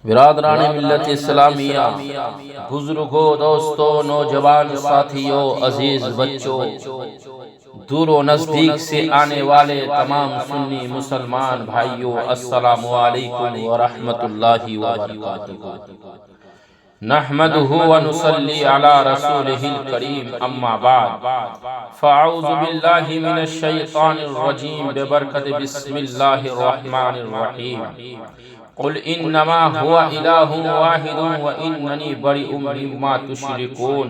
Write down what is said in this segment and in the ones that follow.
برادران ملت اسلامیہ، بزرگوں، دوستوں، نوجوان ساتھیوں، عزیز بچوں، دور و نزدیک سے آنے والے تمام سنی مسلمان بھائیوں، السلام علیکم ورحمۃ اللہ وبرکاتہ۔ نحمده ونصلي على رسوله الكريم اما بعد فاعوذ بالله من الشيطان الرجيم ببركة بسم الله الرحمن الرحيم قل انما هو اله واحد وانني بريء مما تشركون۔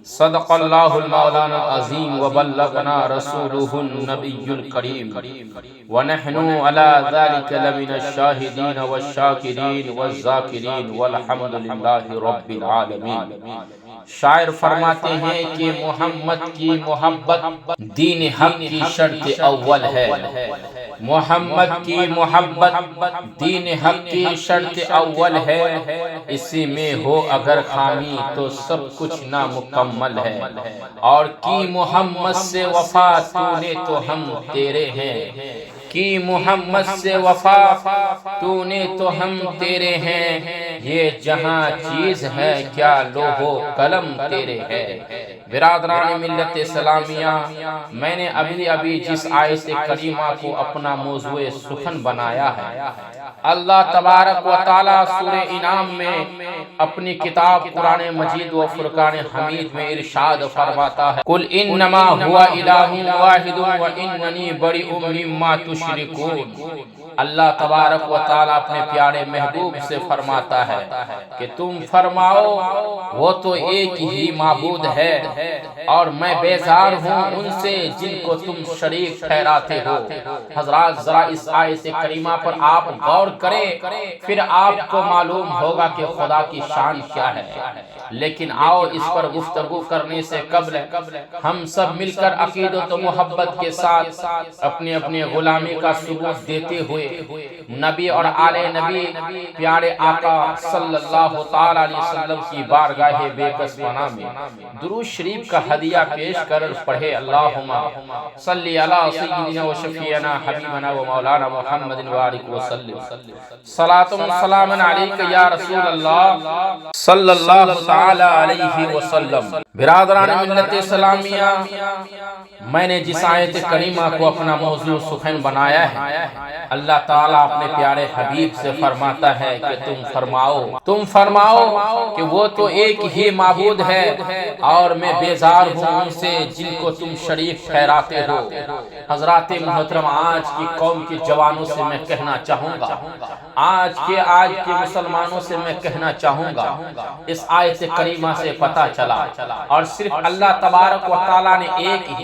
صدق اللہ المولانا العظیم وبلغنا رسوله النبی الکریم ونحن على ذلك لمن الشاہدین والشاکرین والذاکرین والحمد للہ رب العالمین۔ شاعر فرماتے ہیں کہ محمد کی محبت دین حق کی شرط اول ہے۔ محمد کی محبت دین حق کی شرط اول ہے، اسی میں ہو اگر خامی تو سب کچھ نامکمل ہے۔ اور کی محمد سے وفا تو نے تو ہم تیرے ہیں، کی محمد سے وفا تو نے تو ہم تیرے ہیں، یہ جہاں چیز ہے کیا لوح و قلم تیرے ہے۔ برادران ملت اسلامیہ، میں نے ابھی جس آیت کریمہ کو اپنا موضوع سخن بنایا ہے، اللہ تبارک و تعالی سورہ انعام میں اپنی کتاب قرآن مجید و فرقان حمید میں ارشاد فرماتا ہے، قل انما هو الہ واحد واننی بریء مما تشرکون۔ اللہ تبارک و تعالی اپنے پیارے محبوب سے فرماتا ہے کہ تم فرماؤ وہ تو ایک ہی معبود ہے اور میں بیزار ہوں ان سے جن کو تم شریک ٹھہراتے ہو۔ حضرات ذرا اس آیت کریمہ پر آپ غور کریں، پھر آپ کو معلوم ہوگا کہ خدا کی شان کیا ہے۔ لیکن آؤ اس پر گفتگو کرنے سے قبل ہم سب مل کر عقیدت و محبت کے ساتھ اپنی اپنی غلامی کا ثبوت دیتے ہوئے نبی اور آل نبی پیارے آقا صلی اللہ تعالی علیہ وسلم کی بارگاہ بے کس پناہ میں درود شریف کا ہدیہ پیش کر پڑھے، اللہم صلی علی سیدنا و شفیعنا حبیبنا و مولانا محمد وآلہ وسلم، صلاۃ و سلام علیک یا رسول اللہ صلی اللہ تعالی علیہ وسلم۔ برادران ملت اسلامیہ، میں نے جس آیت کریمہ کو اپنا موضوع سخن بنایا ہے، اللہ تعالیٰ اپنے پیارے حبیب سے فرماتا ہے کہ تم فرماؤ کہ وہ تو ایک ہی معبود ہے اور میں بیزار ہوں ان سے جن کو تم شریک ٹھہراتے ہو۔ حضرات محترم، آج کی قوم کے جوانوں سے میں کہنا چاہوں گا، آج کے مسلمانوں سے میں کہنا چاہوں گا، اس آیت کریمہ سے پتہ چلا، اور صرف اللہ تبارک و تعالیٰ نے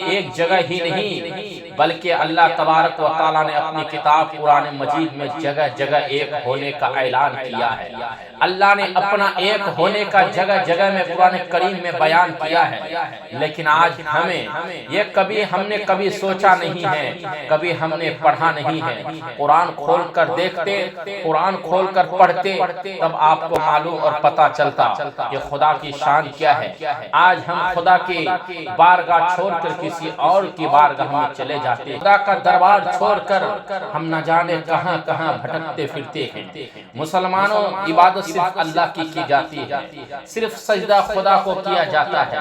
ایک جگہ ہی نہیں بلکہ اللہ تبارک و تعالیٰ نے اپنی کتاب قرآن مجید میں جگہ جگہ ایک ہونے کا اعلان کیا ہے۔ اللہ نے اپنا ایک ہونے کا جگہ جگہ میں قرآن کریم میں بیان کیا ہے، لیکن آج ہم نے کبھی سوچا نہیں ہے، کبھی ہم نے پڑھا نہیں ہے۔ قرآن کھول کر دیکھتے، قرآن کھول کر پڑھتے، تب آپ کو معلوم اور پتہ چلتا کہ خدا کی شان کیا ہے۔ آج ہم خدا کی بارگاہ چھوڑ کر کسی اور کی بارگاہ میں چلے جاتے، خدا کا دربار چھوڑ کر ہم نہ جانے کہاں کہاں بھٹکتے پھرتے ہیں۔ مسلمانوں، عبادت صرف اللہ کی جاتی ہے، صرف سجدہ خدا کو کیا جاتا ہے۔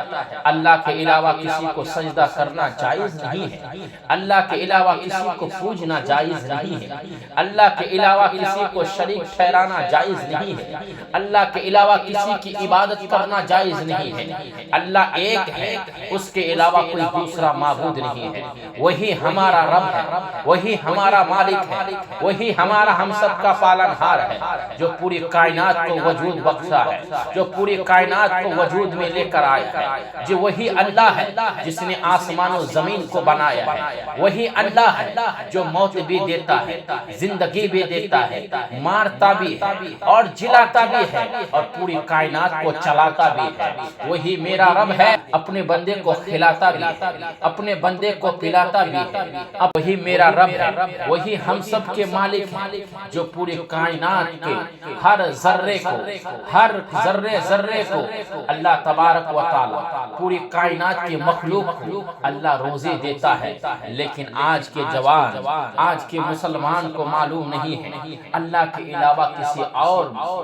اللہ کے علاوہ کسی کو سجدہ کرنا جائز نہیں ہے، اللہ کے علاوہ کسی کو پوجنا جائز نہیں ہے، اللہ کے علاوہ کسی کو شریک ٹھہرانا جائز نہیں ہے، اللہ کے علاوہ کسی کی عبادت کرنا جائز نہیں ہے۔ اللہ ایک ہے، اس کے علاوہ کوئی دوسرا معبود نہیں ہے۔ وہی ہمارا رب ہے، وہی ہمارا مالک ہے، وہی ہمارا ہم سب کا پالنہار ہے، جو پوری کائنات کو وجود بخشا ہے، جو پوری کائنات کو وجود میں لے کر آیا ہے۔ جو وہی اللہ ہے جس نے آسمان و زمین کو بنایا ہے، وہی اللہ ہے جو موت بھی دیتا ہے، زندگی بھی دیتا ہے، مارتا بھی ہے اور جلاتا بھی ہے اور پوری کائنات کو چلاتا بھی ہے۔ وہی میرا رب ہے، اپنے بندے کو کھلاتا بھی ہے، اپنے بندے کو پلاتا بھی اب وہی میرا رب ہے، وہی ہم سب کے مالک ہے، جو پورے کائنات کے ہر ذرے کو، ہر ذرے کو اللہ تبارک و تعالی، پوری کائنات کے مخلوق کو اللہ روزے دیتا ہے۔ لیکن آج کے جوان، آج کے مسلمان کو معلوم نہیں ہے اللہ کے علاوہ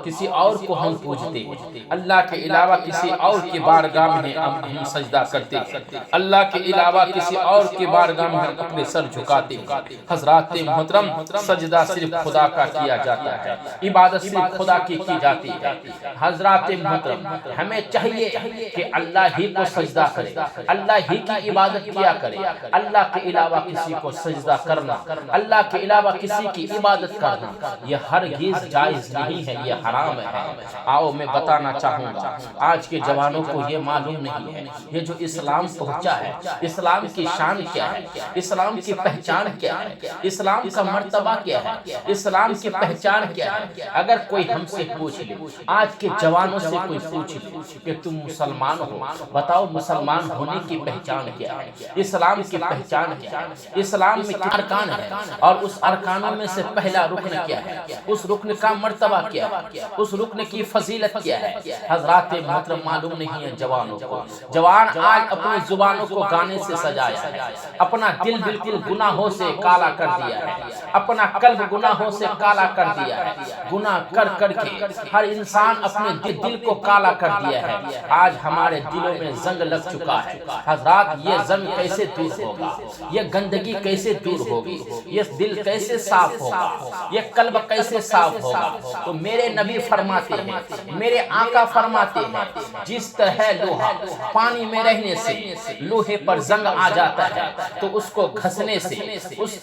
کسی اور کو ہم پوجتے ہیں، اللہ کے علاوہ کسی اور کی بارگاہ میں ہم سجدہ کرتے ہیں، اللہ کے علاوہ کسی اور کی بارگاہ میں ہم اپنے سر جھکاتے ہیں۔ حضرات محترم، سجدہ صرف خدا کا کیا جاتا ہے، عبادت صرف خدا کی جاتی ہے۔ حضرات محترم، ہمیں چاہیے کہ اللہ ہی کو سجدہ کرے، اللہ ہی کی عبادت کیا کرے۔ اللہ کے علاوہ کسی کو سجدہ کرنا، اللہ کے علاوہ کسی کی عبادت کرنا، یہ ہرگز جائز نہیں ہے، یہ حرام ہے۔ آؤ میں بتانا چاہوں گا، آج کے جوانوں کو یہ معلوم نہیں ہے، یہ جو اسلام پہنچا ہے، اسلام کی شان کیا ہے، اسلام کی پہچان کیا ہے، اسلام کا مرتبہ کیا ہے، اسلام کی پہچان کیا ہے۔ اگر کوئی ہم سے پوچھ لے، آج کے جوانوں سے کوئی پوچھ لے کہ تم مسلمان ہو، بتاؤ مسلمان ہونے کی پہچان کیا ہے، اسلام کی پہچان کیا ہے، اسلام میں کیا ارکان ہے، اور اس ارکانوں میں سے پہلا رکن کیا ہے، اس رکن کا مرتبہ کیا ہے، اس رکن کی فضیلت کیا ہے۔ حضرات محترم، معلوم نہیں ہے جوانوں کو۔ جوان آج اپنی زبانوں کو گانے سے سجایا ہے، اپنا دل بالکل گناہوں سے کالا کر دیا ہے، اپنا قلب گناہوں سے کالا کر دیا ہے، گناہ کر کر کے ہر انسان اپنے دل کو کالا کر دیا ہے۔ آج ہمارے دلوں میں زنگ لگ چکا ہے۔ حضرات، یہ زنگ کیسے دور ہوگا، یہ گندگی کیسے دور ہوگی، یہ دل کیسے صاف ہوگا، یہ قلب کیسے صاف ہوگا؟ تو میرے نبی فرماتے ہیں، میرے آقا فرماتے ہیں، جس طرح لوہا پانی میں رہنے سے لوہے پر زنگ آ جاتا ہے تو اس کو گھسنے سے اس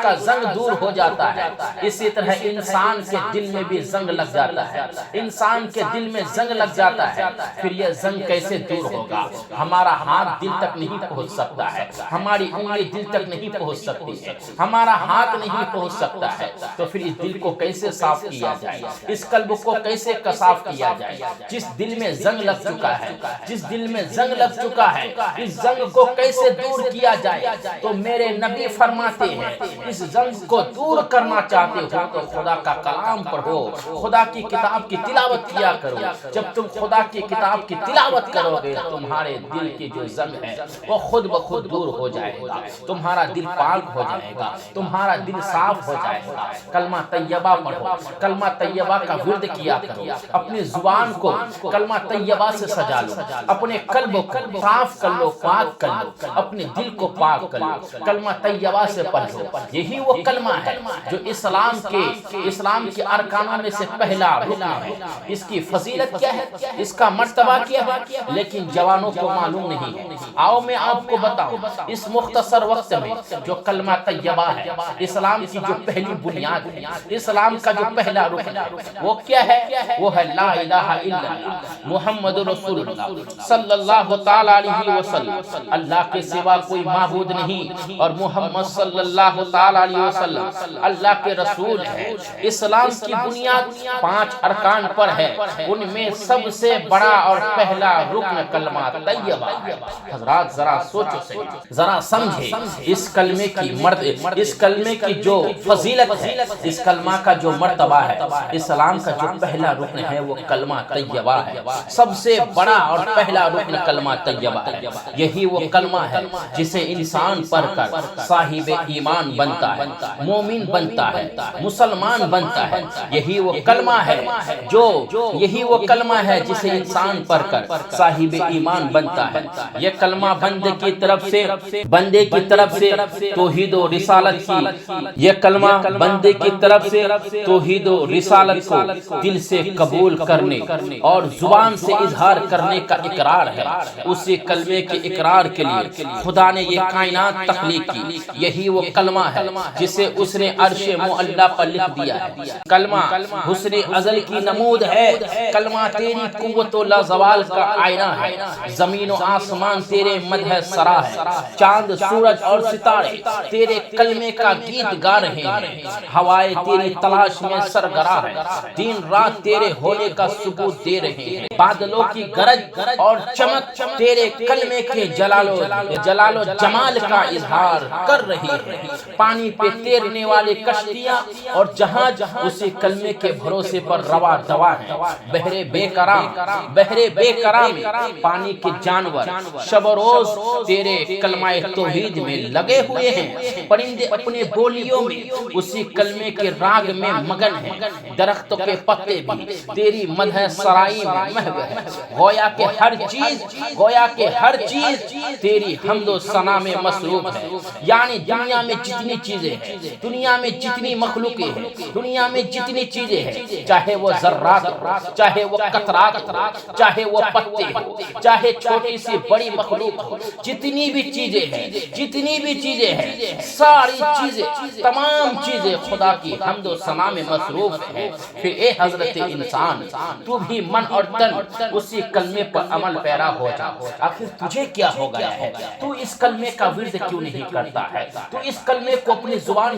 کا زنگ دور ہو جاتا ہے، اسی طرح انسان کے دل میں بھی زنگ لگ جاتا ہے، انسان کے دل میں زنگ لگ جاتا ہے۔ پھر یہ زنگ کیسے دور ہوگا؟ ہمارا ہاتھ دل تک نہیں پہنچ سکتا ہے، ہماری انگلی دل تک نہیں پہنچ سکتی ہے، ہمارا ہاتھ نہیں پہنچ سکتا ہے، تو پھر اس دل کو کیسے صاف کیا جائے، اس قلب کو کیسے صاف کیا جائے؟ جس دل میں زنگ لگ چکا ہے، جس دل میں زنگ لگ چکا ہے، اس زنگ کو کیسے دور کیا جائے؟ تو میرے نبی فرماتے ہیں، اس زنگ کو دور کرنا چاہتے ہو تو خدا کا کلام پڑھو، خدا کی کتاب کی تلاوت کیا کرو۔ جب تم خدا کی کتاب کی تلاوت کرو گے، تمہارے دل کی جو زنگ ہے وہ خود بخود دور ہو جائے گا، تمہارا دل پاک ہو جائے گا، تمہارا دل صاف ہو جائے گا۔ کلمہ طیبہ پڑھو، کلمہ طیبہ کا ورد کیا کرو، اپنی زبان کو کلمہ طیبہ سے سجا لو، اپنے قلب کو صاف کر لو، پاک کر لو، اپنے دل کو پاک کر لو، کلمہ طیبہ سے پڑھ لو۔ یہی وہ کلمہ ہے جو اسلام کے ارکانوں میں سے پہلا رکن ہے۔ اس کی فضیلت کیا ہے، اس کا مرتبہ کیا ہے، لیکن جوانوں کو معلوم نہیں ہے۔ آؤ میں آپ کو بتاؤں، اس مختصر وقت میں جو کلمہ طیبہ ہے، اسلام کی جو پہلی بنیاد ہے، اسلام کا جو پہلا رکن ہے، وہ کیا ہے؟ وہ ہے لا الہ الا اللہ محمد رسول اللہ صلی اللہ تعالی علیہ وسلم۔ اللہ کے سوا کوئی معبود نہیں، اور محمد صلی اللہ تعالی علیہ وسلم اللہ کے رسول ہیں۔ اسلام کی بنیاد 5 ارکان پر ہے، ان میں سب سے بڑا اور پہلا رکن کلمہ طیبہ ہے۔ حضرات ذرا سوچو، ذرا سمجھے اس کلمے کی جو فضیلت ہے، اس کلمہ کا جو مرتبہ ہے۔ اسلام کا جو پہلا رکن ہے وہ کلمہ طیبہ ہے، سب سے بڑا اور پہلا رکن کلمہ طیبہ ہے۔ یہی وہ کلمہ ہے جسے انسان پڑھ کر صاحب ایمان بنتا ہے، مومن بنتا ہے، مسلمان بنتا ہے۔ یہی وہ کلمہ ہے جسے انسان پڑھ کر صاحب ایمان بنتا ہے۔ یہ کلمہ بندے کی طرف سے توحید و رسالت کی، یہ کلمہ بندے کی طرف سے توحید و رسالت کو دل سے قبول کرنے اور زبان سے اظہار کرنے کا اقرار ہے۔ اسی کلمے کے اقرار کے لیے خدا نے یہ کائنات تخلیق کی۔ یہی وہ کلمہ ہے جسے اس نے عرش معلی پر لکھ دیا ہے۔ کلمہ حسن ازل کی نمود ہے، کلمہ تیری قوت و لازوال کا آئینہ ہے۔ زمین و آسمان تیرے مدح سرا ہے، چاند سورج اور ستارے تیرے کلمے کا گیت گا رہے ہیں۔ ہوائیں تیری تلاش میں سرگراں ہے، دن رات تیرے ہونے کا ثبوت دے رہے ہیں۔ بادلوں کی گرج اور چمک تیرے کلمے کے جلال و جمال کا اظہار کر رہی ہے۔ پانی پہ تیرنے والے کشتیاں اور جہاز اسی کلمے کے بھروسے پر روا دوا ہیں۔ بحر بے کرام پانی کے جانور شب و روز تیرے کلمہ توحید میں لگے ہوئے ہیں۔ پرندے اپنے بولیوں میں اسی کلمے کے راگ میں مگن ہیں۔ درختوں کے پتے بھی تیری مدح سرائی میں محو ہے۔ گویا کہ ہر چیز تیری حمد و ثنا میں مصروف ہے۔ یعنی دنیا میں جتنی چیزیں ہیں، دنیا میں جتنی مخلوقیں ہیں، دنیا میں جتنی چیزیں ہیں، چاہے وہ ذرات ہو، چاہے وہ قطرات ہو، چاہے وہ پتے ہو، چاہے چھوٹی سی بڑی مخلوق ہو، جتنی بھی چیزیں ہیں، ساری چیزیں، تمام چیزیں خدا کی حمد و ثنا میں مصروف ہیں۔ پھر اے حضرت انسان، تو بھی من اور تن اسی کلمے پر عمل پیرا ہو جا۔ آخر تجھے کیا ہو گیا ہے؟ تو اس کلمے کا ورد کیوں نہیں کرتا ہے؟ تو اس کلمے کو اپنی زبان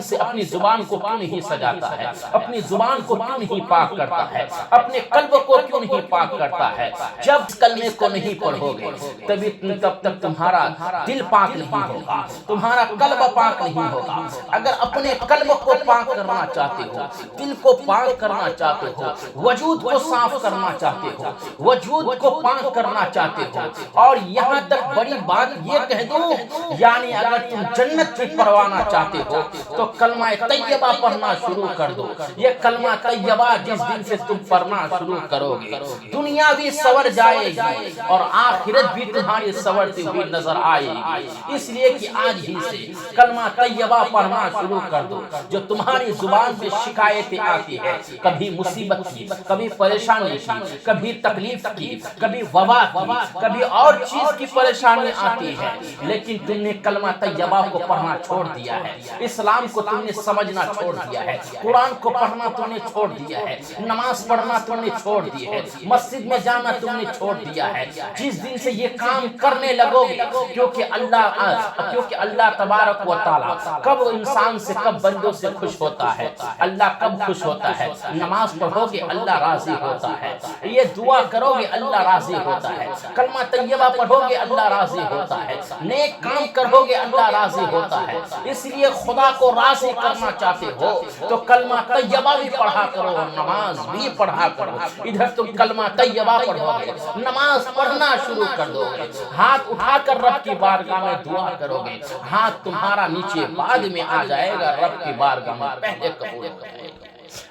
کو کیوں نہیں سجاتا ہے؟ اپنی زبان کو کیوں نہیں پاک کرتا ہے؟ اپنے قلب کو کیوں نہیں پاک کرتا ہے؟ جب اس کلمے کو نہیں پڑھو گے تب تک تمہارا دل پاک نہیں ہوگا، تمہارا قلب پاک نہیں ہوگا۔ اگر اپنے قلب کو پاک کرنا چاہتے ہو، دل کو پاک کرنا چاہتے ہو، وجود کو صاف کرنا چاہتے ہو، وجود کو پاک کرنا چاہتے ہو، اور یہاں تک بڑی بات یہ کہہ دوں، یعنی اگر تم جنت کی پروانا چاہتے ہو تو کلمہ طیبہ پڑھنا شروع کر دو۔ یہ کلمہ طیبہ جس دن سے تم پڑھنا شروع کرو گے، دنیا بھی سور جائے گی اور آخرت بھی تمہاری سورتی ہوئی نظر آئے گی۔ اس لیے کہ آج ہی سے کلمہ طیبہ پڑھنا شروع کر دو۔ جو تمہاری زبان پہ شکایتیں آتی ہے، کبھی مصیبت کی، کبھی پریشانی کی، کبھی تکلیف کی، کبھی وبا کی، کبھی اور چیز کی پریشانی آتی ہے، لیکن تم نے کلمہ طیبہ کو پڑھنا چھوڑ دیا ہے، اسلام کو تم نے سمجھنا چھوڑ دیا ہے، قرآن کو پڑھنا تم نے چھوڑ دیا ہے، نماز پڑھنا تم نے چھوڑ دی ہے، مسجد میں جانا تم نے چھوڑ دیا ہے۔ جس دن سے یہ کام کرنے لگو گے، کیونکہ اللہ تبارک و تعالیٰ کب انسان سے، کب بندوں سے خوش ہوتا ہے، اللہ کب خوش ہوتا ہے؟ نماز پڑھو گے اللہ راضی ہوتا ہے، یہ دعا کرو گے اللہ راضی ہوتا ہے، کلمہ طیبہ پڑھو گے اللہ راضی ہوتا ہے، نیک کام کرو گے اللہ راضی ہوتا ہے۔ اس لیے خدا کو راضی کرنا چاہتے ہو تو کلمہ طیبہ بھی پڑھا کرو، نماز بھی پڑھا کرو۔ ادھر تم کلمہ طیبہ پڑھو گے، نماز پڑھنا شروع کر دو گے، ہاتھ اٹھا کر رب کی بارگاہ میں دعا کرو گے، ہاتھ تمہارا نیچے بعد میں آ جائے گا، رب کی بارگاہ میں پہلے قبول کرے گا۔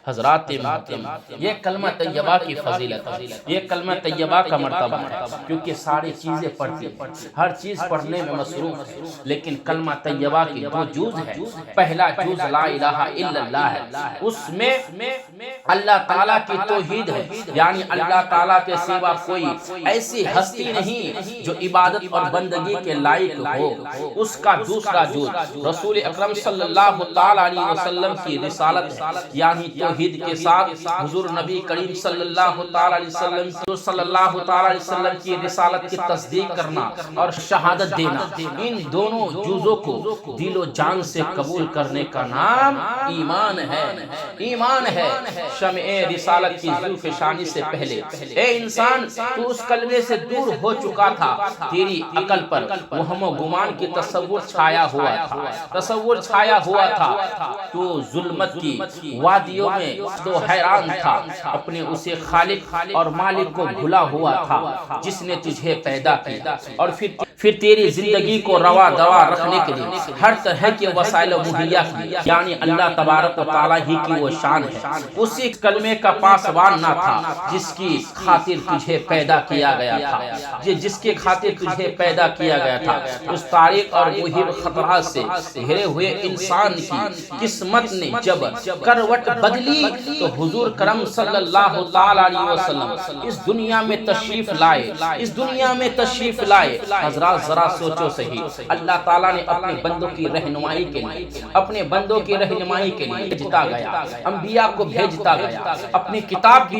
حضرات محترم، یہ کلمہ طیبہ کی فضیلت ہے، یہ کلمہ طیبہ کا مرتبہ ہے، کیونکہ ساری چیزیں پڑھتی ہیں، ہر چیز پڑھنے میں مصروف ہے، لیکن کلمہ طیبہ کی دو جز ہے۔ پہلا جز لا الہ الا اللہ ہے، اس میں اللہ تعالیٰ کی توحید ہے، یعنی اللہ تعالیٰ کے سوا کوئی ایسی ہستی نہیں جو عبادت اور بندگی کے لائق ہو۔ اس کا دوسرا جز رسول اکرم صلی اللہ تعالیٰ علیہ وسلم کی رسالت ہے، یعنی توحید کے ساتھ حضور نبی کریم صلی اللہ تعالیٰ علیہ وسلم کی رسالت کی تصدیق کرنا اور شہادت دینا، ان دونوں جزوں کو دل و جان سے قبول کرنے کا نام ایمان ہے۔ ایمان ہے شمع رسالت کی ذوفشانی سے پہلے اے انسان، تو اس کلمے سے دور ہو چکا تھا، تیری عقل پر وہم و گمان کی تصور چھایا ہوا تھا، تو ظلمت کی وادیوں میں تو حیران تھا، اپنے اسے خالق اور مالک کو بھلا ہوا تھا جس نے تجھے پیدا کیا اور پھر تیری زندگی کو روا دوا رکھنے کے لیے ہر طرح کے وسائل مہیا کیے، یعنی اللہ تبارک و تعالیٰ ہی کی وہ شان ہے۔ اسی کلمے کا پاسبان نہ تھا جس کی خاطر تجھے پیدا کیا گیا تھا، اس تاریخ اور مہیب خطرات سے گھرے ہوئے انسان کی قسمت نے جب کروٹ بدلی تو حضور کرم صلی اللہ تعالیٰ علیہ وسلم اس دنیا میں تشریف لائے۔ حضرات ذرا سوچو صحیح، اللہ تعالیٰ نے اپنے بندوں کی رہنمائی کے لیے بھیجتا گیا، انبیاء کو بھیجتا گیا، اپنی کتاب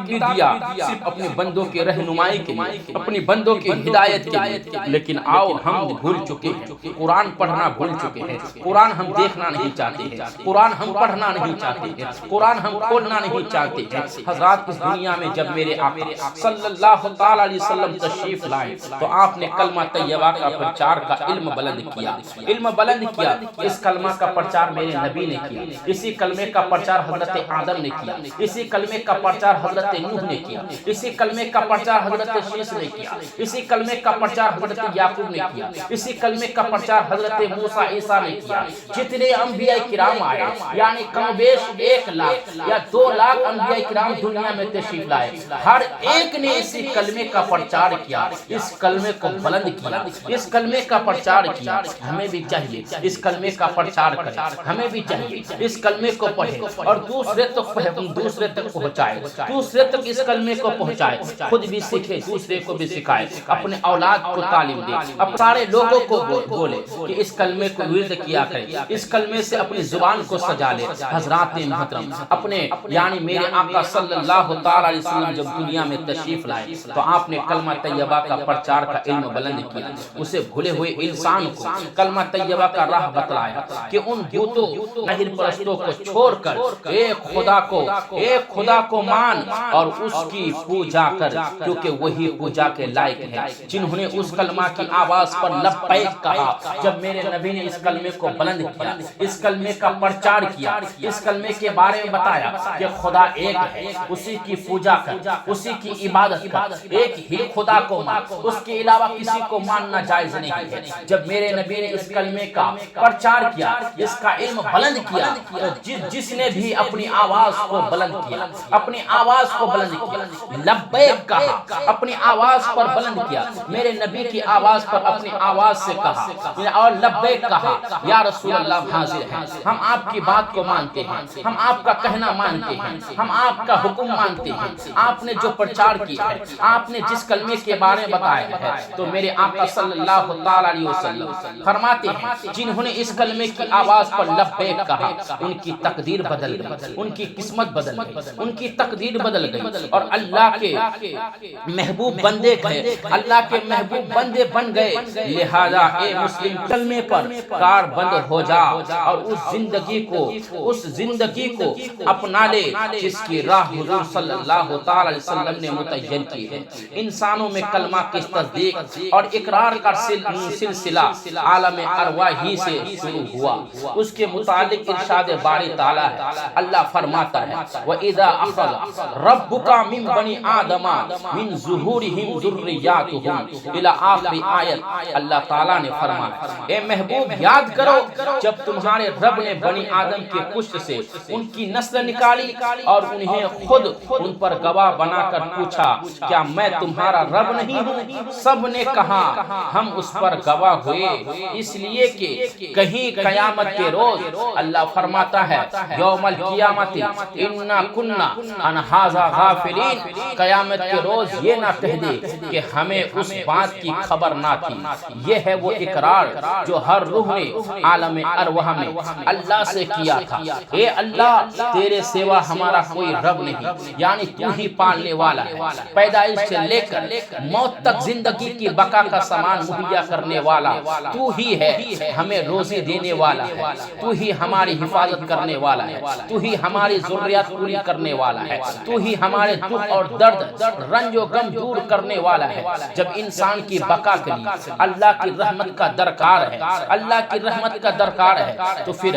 بھی دیا، صرف اپنے بندوں کی رہنمائی کے لیے، اپنے بندوں کی ہدایت کے لیے۔ لیکن آؤ ہم بھول چکے ہیں، قرآن پڑھنا بھول چکے ہیں، قرآن ہم دیکھنا نہیں چاہتے ہیں، قرآن ہم پڑھنا نہیں نہیں چاہتے ہیں، قرآن ہم کھولنا نہیں چاہتے ہیں۔ حضرات اس دنیا میں جب میرے آقا صلی اللہ تعالیٰ علیہ وسلم تشریف لائے تو آپ نے کلمہ طیبہ کا پرچار کا علم بلند کیا، علم بلند کیا۔ اس کلمہ کا پرچار میرے نبی نے کیا، اسی کلمے کا پرچار حضرت آدم نے کیا، اسی کلمے کا پرچار حضرت نوح نے کیا، اسی کلمے کا پرچار حضرت شیس نے کیا، اسی کلمے کا پرچار حضرت یعقوب نے کیا، اسی کلمے کا پرچار حضرت موسیٰ عیسیٰ نے کیا۔ جتنے انبیاء کرام آئے یعنی کم بیش 1 لاکھ یا 2 لاکھ انبیاء کرام دنیا میں تشریف لائے، ہر ایک نے اسی کلمے کا پرچار کیا، اس کلمے کو بلند کیا، اس کلمے کا پرچار کیا۔ ہمیں بھی چاہیے اس کلمے کا پرچار کریں، ہمیں بھی چاہیے اس کلمے کو پڑھیں اور دوسرے تک پہنچائے، دوسرے تک اس کلمے کو پہنچائے، خود بھی سیکھے، دوسرے کو بھی سکھائے، اپنے اولاد کو تعلیم دے، اب سارے لوگوں کو بولے کہ اس کلمے کو ورد کیا کریں، اس کلمے سے اپنی زبان کو سجا لے۔ حضرات محترم اپنے یعنی میرے آقا صلی اللہ تعالیٰ علیہ وسلم جب دنیا میں تشریف لائے تو آپ نے کلمہ طیبہ کا پرچار کا علم بلند کیا، اسے بھولے ہوئے انسان کو کلمہ طیبہ کا راہ بتلایا کہ ان بتوں نہر پرستوں کو چھوڑ کر ایک خدا کو مان اور اس کی پوجا کر، کیونکہ وہی پوجا کے لائق ہے۔ جنہوں نے اس کلمہ کی آواز پر لبیک کہا، جب میرے نبی نے اس کلمے کو بلند کیا، اس کلمے کا پرچار کیا، اس کلمے کے بارے میں بتایا کہ خدا ایک ہے، اسی کی پوجا کر، اسی کی عبادت کر، ایک ہی خدا کو مان، اس کے علاوہ کسی کو ماننا جائز نہیں ہے۔ جب میرے نبی نے اس کلمے کا پرچار کیا، اس کا علم بلند کیا، تو جس نے بھی اپنی آواز کو بلند کیا، اپنی آواز کو بلند کیا، لبیک کہا، اپنی آواز پر بلند کیا، میرے نبی کی آواز پر اپنی آواز سے کہا اور لبیک کہا، یا رسول اللہ حاضر ہیں، ہم آپ کی بات کو مانتے ہیں، ہم آپ کا کہنا مانتے ہیں، ہم آپ کا حکم مانتے ہیں، آپ نے جو پرچار کیا ہے، آپ نے جس کلمے کے بارے میں بتایا ہے، تو میرے آقا صلی اللہ تعالیٰ علیہ وسلم فرماتے ہیں جنہوں نے اس کلمے کی آواز پر لبیک کہا ان کی تقدیر بدل گئی، ان کی قسمت بدل گئی، ان کی تقدیر بدل گئی اور اللہ کے محبوب بندے گئے، اللہ کے محبوب بندے بن گئے۔ لہذا اے مسلم کلمے پر کار بند ہو جا اور اس زندگی کو اپنا لے جس کی راہ حضور صلی اللہ تعالی علیہ وسلم نے متعین کی ہے۔ انسانوں میں کلمہ کی تصدیق اور اقرار کا سلسلہ عالم ارواح ہی سے شروع ہوا۔ اس کے متعلق ارشاد باری تعالیٰ ہے، اللہ فرماتا ہے وَإِذَا أَخَذَ رَبُّكَ مِن بَنِي آدَمَ مِن ظُهُورِهِمْ ذُرِّيَّاتَهُمْ إِلَى آخری آیت۔ اللہ تعالیٰ نے فرمایا اے محبوب یاد کرو جب تمہارے رب نے بنی آدم کے پشت سے ان کی نسل نکالی اور انہیں خود ان پر گواہ بنا کر پوچھا کیا میں تمہارا رب نہیں ہوں؟ سب نے کہا ہم اس پر گواہ ہوئے، اس لیے کہ کہیں قیامت کے روز اللہ فرماتا ہے یوم القیامت انا کنا عن ھذا غافلین، قیامت کے روز یہ نہ کہہ دے کہ ہمیں اس بات کی خبر نہ تھی۔ یہ ہے وہ اقرار جو ہر روح نے عالم ارواح میں اللہ سے کیا تھا، اے اللہ تیرے سوا ہمارا کوئی رب نہیں، یعنی تو ہی پالنے والا ہے، پیدائش سے لے کر موت تک زندگی کی بقا کا سامان مہیا کرنے والا تو ہی ہے، ہمیں روزی دینے والا ہے، تو ہی ہماری حفاظت کرنے والا ہے، تو ہی ہماری ضروریات پوری کرنے والا ہے، تو ہی ہمارے دکھ اور درد رنج و غم دور کرنے والا ہے۔ جب انسان کی بقا کے لیے اللہ کی رحمت کا درکار ہے، اللہ کی رحمت کا درکار ہے، تو پھر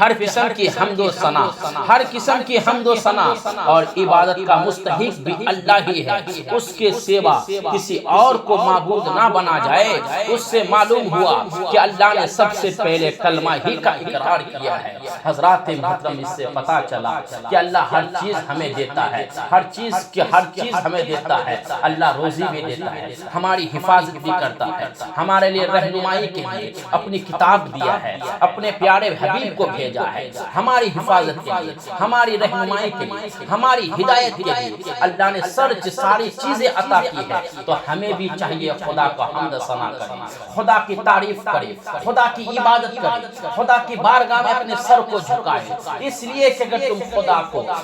ہر قسم کی حمد و ثنا، ہر قسم کی حمد و ثنا اور عبادت کا مستحق بھی اللہ ہی ہے، اس کے سوا کسی اور کو معبود نہ بنا جائے۔ اس سے معلوم ہوا کہ اللہ نے سب سے پہلے کلمہ ہی کا اقرار کیا ہے۔ حضرات محترم اس سے پتا چلا کہ اللہ ہر چیز ہمیں دیتا ہے، ہر چیز ہمیں دیتا ہے، اللہ روزی بھی دیتا ہے، ہماری حفاظت بھی کرتا ہے، ہمارے لیے رہنمائی کے لیے اپنی کتاب دیا ہے، اپنے پیارے حبیب کو بھیجا ہے، ہماری حفاظت کے لیے، ہماری رہنمائی کے لیے، ہماری ہدایت کے لیے اللہ نے ساری چیزیں عطا کی ہے۔ تو ہمیں بھی چاہیے خدا کو حمد ثنا کریں، خدا کی تعریف کریں، خدا کی عبادت کریں، خدا کی بارگاہ میں اپنے سر کو جھکائیں، اس لیے کہ اگر تم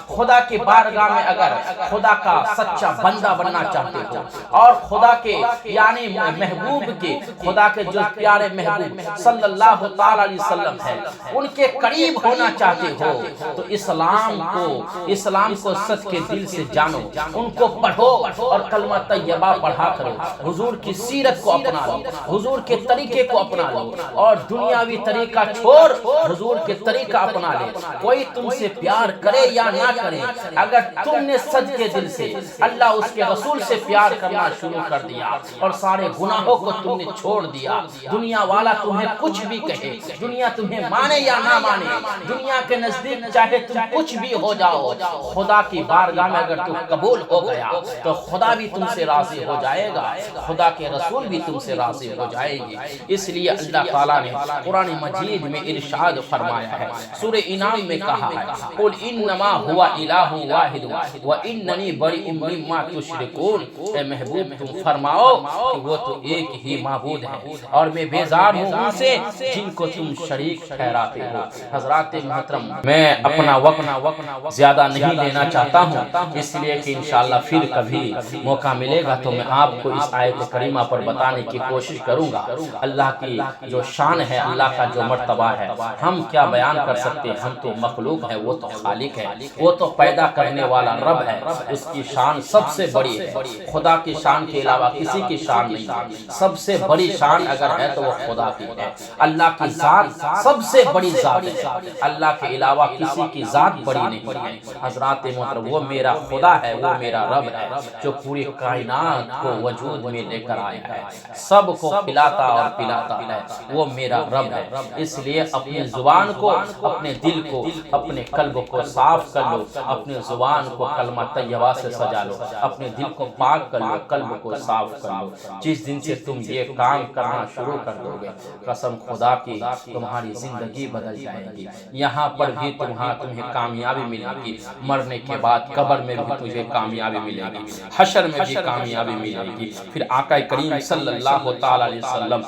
خدا کی بارگاہ میں اگر خدا کا سچا بندہ بننا چاہتے ہو اور خدا کے یعنی محبوب کے، خدا کے جو پیارے محبوب صلی اللہ تعالی علیہ وسلم ہے ان کے قریب ہونا چاہتے ہو تو اسلام کو سچ کے دل سے جانو، ان کو پڑھو اور کلمہ طیبہ پڑھا کرو، حضور کی سیرت کو اپنا لو، حضور کے طریقے کو اپنا لو، اور دنیاوی طریقہ چھوڑ حضور کے طریقہ اپنا لے۔ کوئی تم سے پیار کرے یا نہ کرے، اگر تم نے سچ کے دل سے اللہ اس کے رسول سے پیار کرنا شروع کر دیا اور سارے گناہوں کو تم نے چھوڑ دیا، دنیا والا تمہیں کچھ بھی کہے، دنیا تمہیں مانے یا نہ مانے، دنیا کے نزدیک چاہے تم کچھ بھی ہو جاؤ، خدا کی بارگاہ میں اگر تم قبول ہو گیا تو خدا بھی تم سے راضی ہو جائے گا، خدا کے رسول بھی تم سے راضی ہو جائے گی۔ اس لیے اللہ تعالیٰ نے قرآن مجید میں ارشاد فرمایا ہے، سورہ انعام میں کہا ہے، قل انما هو الہ واحد واننی بریء مما تشرکون، اے محبوب تم فرماؤ کہ وہ تو ایک ہی معبود ہے اور میں بیزار ہوں ان سے جن کو تم شریک ٹھہراتے ہو۔ حضرات محترم، میں اپنا وقت زیادہ نہیں لینا چاہتا ہوں، اس لیے کہ انشاءاللہ پھر کبھی موقع ملے گا تو میں آپ کو اس آیت کریمہ پر بتانے کی کوشش کروں گا۔ اللہ کی جو شان ہے، اللہ کا جو مرتبہ ہے، ہم کیا بیان کر سکتے ہیں؟ ہم تو مخلوق ہے، وہ تو خالق ہے، وہ تو پیدا کرنے والا رب ہے، اس کی شان سب سے بڑی ہے، خدا کی شان کے علاوہ کسی کی شان نہیں ہے، سب سے بڑی شان اگر ہے تو وہ خدا کی ہے۔ اللہ کی ذات سب سے بڑی ذات ہے، اللہ کے علاوہ کسی کی ذات بڑی نہیں ہے۔ حضرات محترم، وہ میرا خدا ہے، وہ میرا رب ہے جو پوری کائنات کو وجود میں لے کر آیا ہے، سب کو کھلاتا اور پلاتا ہے، وہ میرا رب ہے۔ اس لیے اپنی زبان کو، اپنے دل کو، اپنے قلب کو صاف کر لو، اپنے زبان کو کلمہ طیبہ سے سجا لو، اپنے دل کو پاک کر لو، قلب کو صاف کر لو۔ جس دن سے تم یہ کام کرنا شروع کر دو گے، قسم خدا کی تمہاری زندگی بدل جائے گی۔ یہاں پر بھی تمہیں کامیابی ملے گی، مرنے کے بعد قبر میں بھی تجھے کامیابی ملے گی، حشر میں بھی کامیابی ملے گی۔ پھر آقا کریم صلی اللہ تعالی علیہ وسلم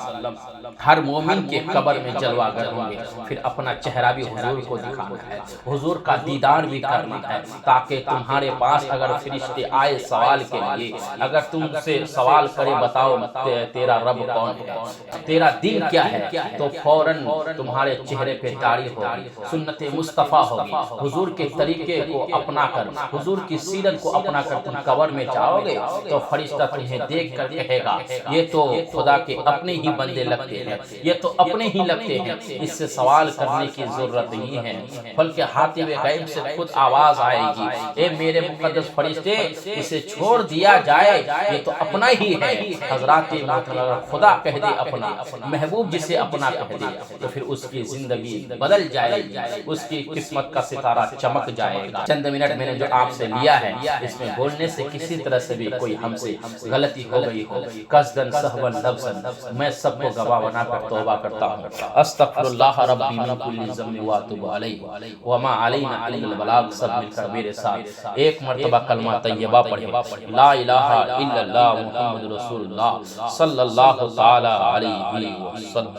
ہر مومن کے قبر میں جلوہ گر ہوں گے، پھر اپنا چہرہ بھی حضور کو دکھانا ہے، حضور کا دیدار بھی کرنا ہے، تاکہ تمہارے پاس اگر فرشتے آئے سوال کے لیے، اگر تم سے سوال کرے بتاؤ تیرا رب کون ہے، تیرا دین کیا ہے، تو فوراً تمہارے چہرے پہ داڑھی ہوگی، سنت مصطفیٰ ہوگی، حضور کے طریقے کو اپنا کر، حضور کی سیرت کو اپنا کر تم قبر میں جاؤ گے تو فرشتہ تمہیں دیکھ کر کہے گا یہ تو خدا کے اپنے ہی بندے لگتے ہیں، یہ تو اپنے ہی لگتے ہیں، اس سے سوال کرنے کی ضرورت نہیں ہے، بلکہ حاتم غیب سے خود آواز آئے گی، اے میرے مقدس فرشتے اسے چھوڑ دیا جائے، یہ تو اپنا ہی ہے۔ حضرات محترم، خدا کہہ دے اپنا، محبوب جسے اپنا کہہ دے تو پھر اس کی زندگی بدل جائے گی، اس کی قسمت کا ستارہ چمک جائے گا۔ چند منٹ میں نے جو آپ سے لیا ہے، اس میں بولنے سے کسی طرح سے بھی کوئی ہم سے غلطی ہو گئی ہو، قصداً سہواً لفظاً، میں سب کو گواہ بنا کر توبہ کرتا ہوں۔ استغفر اللہ ربی من کل ذنب واتوب علیہ وما علینا الا البلاغ۔ سب مل کر میرے ساتھ ایک مرتبہ کلمہ طیبہ پڑھیں، لا الہ الا اللہ محمد رسول اللہ صلی اللہ تعالی علیہ وسلم۔